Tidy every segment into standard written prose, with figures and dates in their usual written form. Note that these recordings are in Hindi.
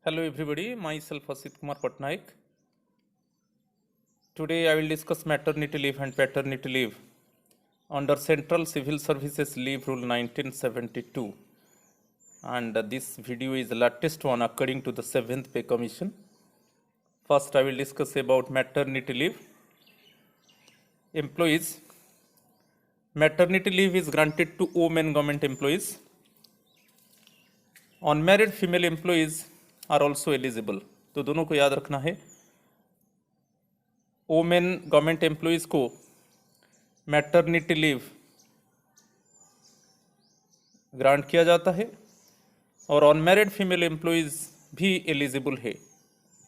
Hello everybody, myself Asit Kumar Patnaik. Today I will discuss maternity leave and paternity leave under Central Civil Services Leave Rule 1972, and this video is the latest one according to the 7th Pay Commission. First I will discuss about maternity leave. Employees, maternity leave is granted to women government employees. Unmarried female employees are also eligible. तो दोनों को याद रखना है. वोमेन गवर्नमेंट एम्प्लॉयज को मैटरनिटी लीव ग्रांट किया जाता है और अनमैरिड फीमेल एम्प्लॉयज भी एलिजिबल है.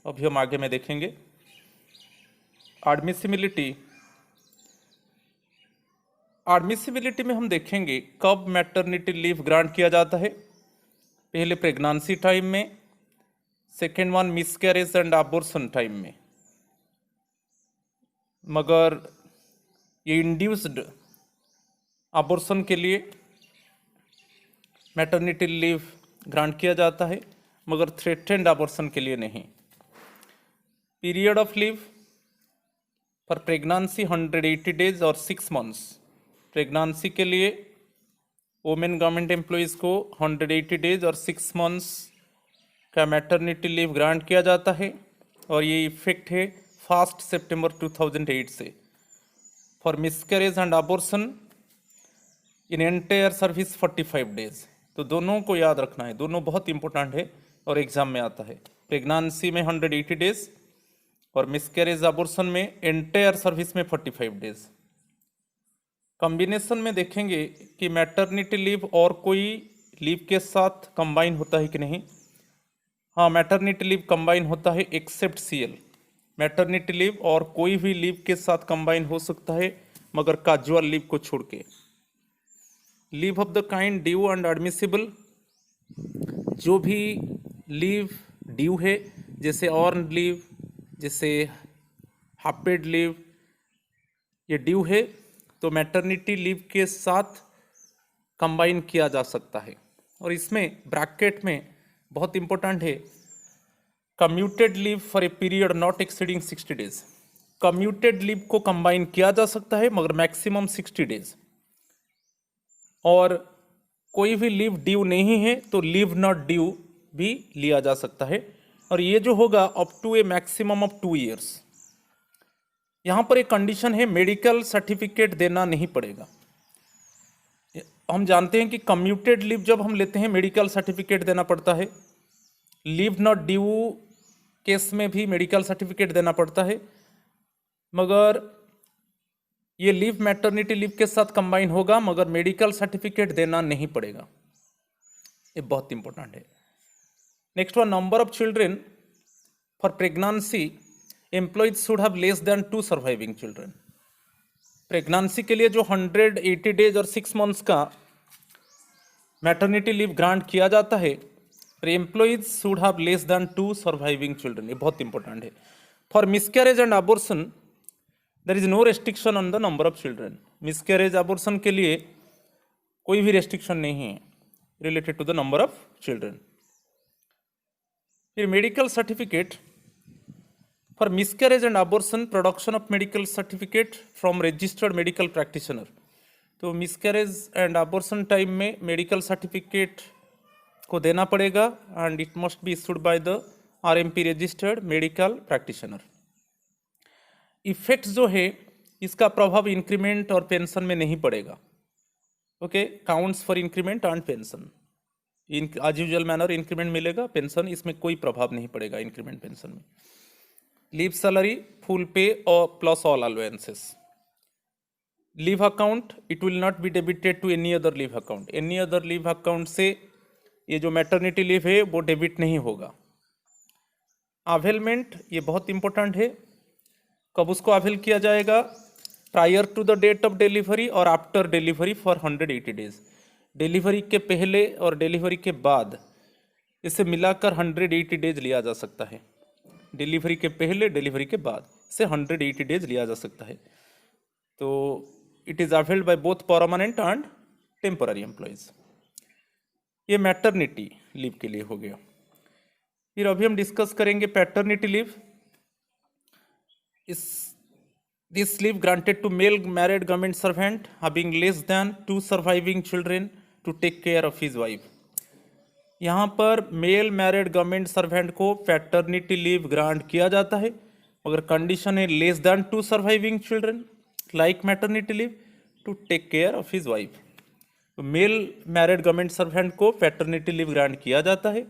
अभी हम आगे में देखेंगे. एडमिसिबिलिटी में हम देखेंगे कब मैटरनिटी लीव ग्रांट किया जाता है. पहले प्रेगनेंसी टाइम में, second one miscarriage and abortion time में. मगर ये इंड्यूस्ड अबॉर्शन के लिए मैटरनिटी लीव ग्रांट किया जाता है, मगर थ्रेटेंड अबॉर्शन के लिए नहीं. Period of leave for pregnancy 180 days और 6 मंथ्स. प्रेगनेंसी के लिए वोमेन गवर्नमेंट एम्प्लॉयज़ को 180 डेज और 6 मंथ्स का मैटरनिटी लीव ग्रांट किया जाता है और ये इफेक्ट है 1 सितंबर 2008 से. For miscarriage and abortion in entire service 45 days. तो दोनों को याद रखना है, दोनों बहुत इंपॉर्टेंट है और एग्जाम में आता है. प्रेगनेंसी में 180 डेज और मिसकैरेज अबॉर्शन में एंटायर सर्विस में 45 डेज. कॉम्बिनेशन में देखेंगे कि मैटरनिटी लीव और कोई लीव के साथ कंबाइन होता है कि नहीं. हाँ, मैटरनिटी लीव कंबाइन होता है एक्सेप्ट CL. मैटरनिटी लीव और कोई भी लीव के साथ कंबाइन हो सकता है मगर कैजुअल लीव को छोड़ के. Leave of the kind due and admissible, जो भी लीव ड्यू है जैसे अर्न लीव, जैसे हाफ पेड लीव, ये ड्यू है तो मैटरनिटी लीव के साथ कंबाइन किया जा सकता है. और इसमें ब्रैकेट में बहुत इंपॉर्टेंट है commuted leave for a period not exceeding 60 days. Commuted leave को कंबाइन किया जा सकता है मगर मैक्सिमम 60 डेज. और कोई भी लीव ड्यू नहीं है तो लीव नॉट ड्यू भी लिया जा सकता है और ये जो होगा up to a maximum of 2 years. यहाँ पर एक कंडीशन है, मेडिकल सर्टिफिकेट देना नहीं पड़ेगा. हम जानते हैं कि कम्यूटेड लीव जब हम लेते हैं मेडिकल सर्टिफिकेट देना पड़ता है. लीव नॉट ड्यू केस में भी मेडिकल सर्टिफिकेट देना पड़ता है, मगर ये लीव मैटरनिटी लीव के साथ कंबाइन होगा मगर मेडिकल सर्टिफिकेट देना नहीं पड़ेगा. ये बहुत इंपॉर्टेंट है. Next one, number of children for pregnancy employees should have less than 2 surviving children. Pregnancy के लिए जो 180 डेज और 6 मंथ्स का मैटरनिटी लीव ग्रांट किया जाता है, employees should have less than 2 surviving children. ये बहुत इंपॉर्टेंट है. For miscarriage and abortion there is no restriction on the number of children. Miscarriage abortion के लिए कोई भी रेस्ट्रिक्शन नहीं है related to the number of children. फिर medical certificate for miscarriage and abortion, production of medical certificate from registered medical practitioner. तो मिसकैरेज एंड अबॉर्शन टाइम में मेडिकल सर्टिफिकेट को देना पड़ेगा and it must be issued by the RMP registered medical practitioner. Effect जो है इसका प्रभाव इंक्रीमेंट और पेंशन में नहीं पड़ेगा. Okay, counts for increment and pension. As usual manner increment मिलेगा, पेंशन इसमें कोई प्रभाव नहीं पड़ेगा इंक्रीमेंट पेंशन में. लीव सैलरी फुल पे और plus all allowances. Leave account it will not be debited to any other leave account. Any other leave account से ये जो मैटरनिटी लीव है वो डेबिट नहीं होगा. अवेलमेंट ये बहुत इंपॉर्टेंट है. कब उसको अवेल किया जाएगा? Prior to the date of delivery और after delivery for 180 days. Delivery के पहले और डिलीवरी के बाद, इसे मिलाकर 180 डेज लिया जा सकता है. डिलीवरी के पहले, डिलीवरी के बाद से 180 डेज लिया जा सकता है. तो it is availed by both permanent and temporary employees. ये मैटरनिटी लीव के लिए हो गया. फिर अभी हम डिस्कस करेंगे पैटर्निटी लीव। इस this leave granted to male married government servant having less than 2 surviving children to take care of his wife. यहाँ पर मेल मैरिड गवर्नमेंट सर्वेंट को पैटर्निटी लीव ग्रांट किया जाता है, मगर कंडीशन है less than 2 surviving children like maternity leave to take care of his wife. तो मेल मैरिड गवर्नमेंट सर्वेंट को पैटर्निटी लीव ग्रांट किया जाता है,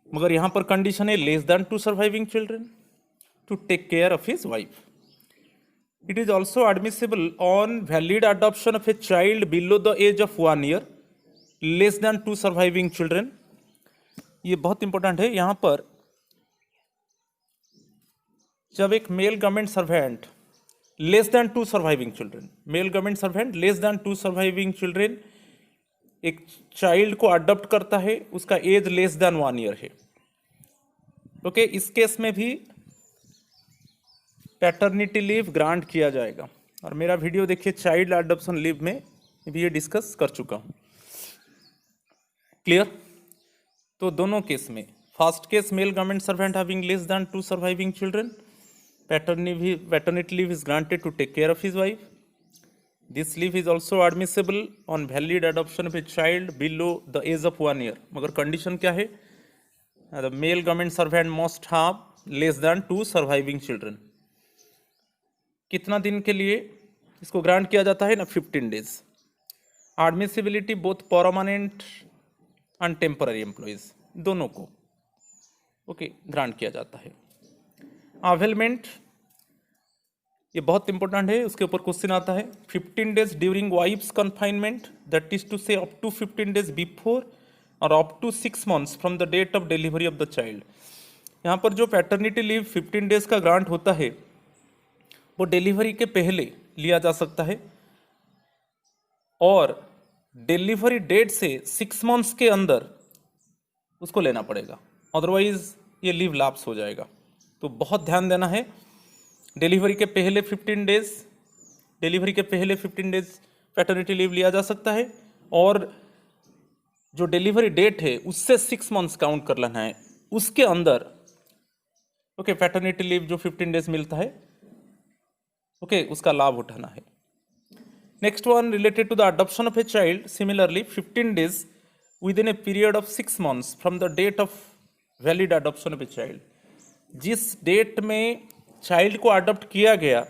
मगर यहाँ पर कंडीशन है less than 2 surviving children to take care of his wife. It is also admissible on valid adoption of a child below the age of 1 year, less than 2 surviving children। ये बहुत इंपॉर्टेंट है। यहाँ पर जब एक male government servant less than 2 surviving children, male government servant less than 2 surviving children एक चाइल्ड को अडॉप्ट करता है, उसका एज लेस देन 1 ईयर है, ओके, इस केस में भी पैटर्निटी लीव ग्रांट किया जाएगा। और मेरा वीडियो देखिए चाइल्ड अडॉप्शन लीव में भी ये डिस्कस कर चुका हूँ। क्लियर? तो दोनों केस में, first case male government servant having less than 2 surviving children, paternity leave is granted to take care of his wife. This leave is also admissible on valid adoption of a child below the age of 1 year, मगर कंडीशन क्या है? The male government servant must have less than 2 surviving children. कितना दिन के लिए इसको ग्रांट किया जाता है ना? 15 days. Admissibility both permanent and temporary employees दोनों को ओके ग्रांट किया जाता है। अवेलमेंट ये बहुत इंपॉर्टेंट है, उसके ऊपर क्वेश्चन आता है। 15 days during wife's confinement, that is to say up to 15 days before और up to 6 months from the date of delivery of the child. यहाँ पर जो पैटर्निटी लीव 15 डेज का ग्रांट होता है वो डिलीवरी के पहले लिया जा सकता है और डिलीवरी डेट से 6 मंथ्स के अंदर उसको लेना पड़ेगा, अदरवाइज ये लीव लैप्स हो जाएगा। तो बहुत ध्यान देना है। डिलीवरी के पहले 15 डेज पैटर्निटी लीव लिया जा सकता है और जो डिलीवरी डेट है उससे 6 मंथ्स काउंट कर लेना है, उसके अंदर ओके पैटर्निटी लीव जो 15 डेज मिलता है ओके उसका लाभ उठाना है। Next one related to the adoption of a child, similarly 15 days within a period of 6 months from the date of valid adoption of a child. जिस डेट में चाइल्ड को अडॉप्ट किया गया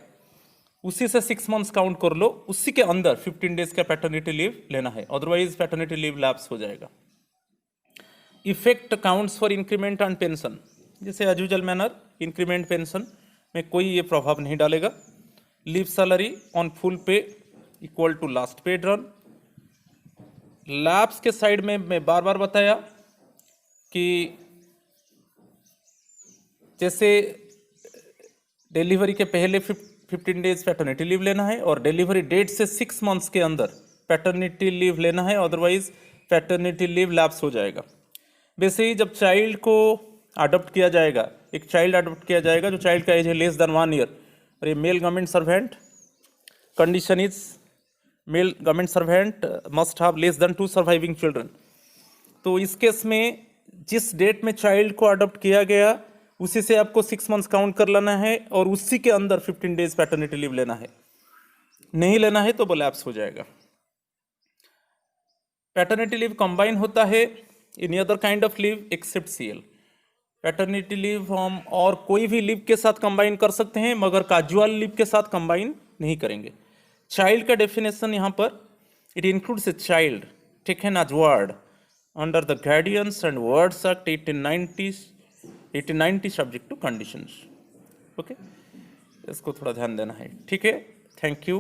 उसी से 6 मंथ्स काउंट कर लो, उसी के अंदर 15 डेज का पैटर्निटी लीव लेना है, अदरवाइज पैटर्निटी लीव लैप्स हो जाएगा। Effect counts for increment and pension, जैसे as usual manner increment pension में कोई ये प्रभाव नहीं डालेगा। Leave salary on full pay equal to last paid drawn. लैब्स के साइड में मैं बार बार बताया कि जैसे डिलीवरी के पहले 15 डेज पैटर्निटी लीव लेना है और डिलीवरी डेट से 6 मंथ्स के अंदर पैटर्निटी लीव लेना है, अदरवाइज पैटर्निटी लीव लैप्स हो जाएगा। वैसे ही जब चाइल्ड को अडॉप्ट किया जाएगा, एक चाइल्ड अडॉप्ट किया जाएगा जो चाइल्ड का एज है लेस देन 1 ईयर, और ये male government servant, condition is male government servant must have less than 2 surviving children. तो इस केस में जिस डेट में चाइल्ड को अडॉप्ट किया गया उसी से आपको 6 मंथ्स काउंट कर लेना है और उसी के अंदर 15 डेज पैटर्निटी लीव लेना है। नहीं लेना है तो वो लैप्स हो जाएगा। पैटर्निटी लीव कंबाइन होता है in other kind of leave except CL। Paternity leave हम और कोई भी लीव के साथ कंबाइन कर सकते हैं, मगर कैजुअल लीव के साथ कंबाइन नहीं करेंगे। चाइल्ड का डेफिनेशन यहाँ पर, it includes a child taken as ward under the guidance and wards act 1890 subject to conditions. Okay, इसको थोड़ा ध्यान देना है। ठीक है, थैंक यू।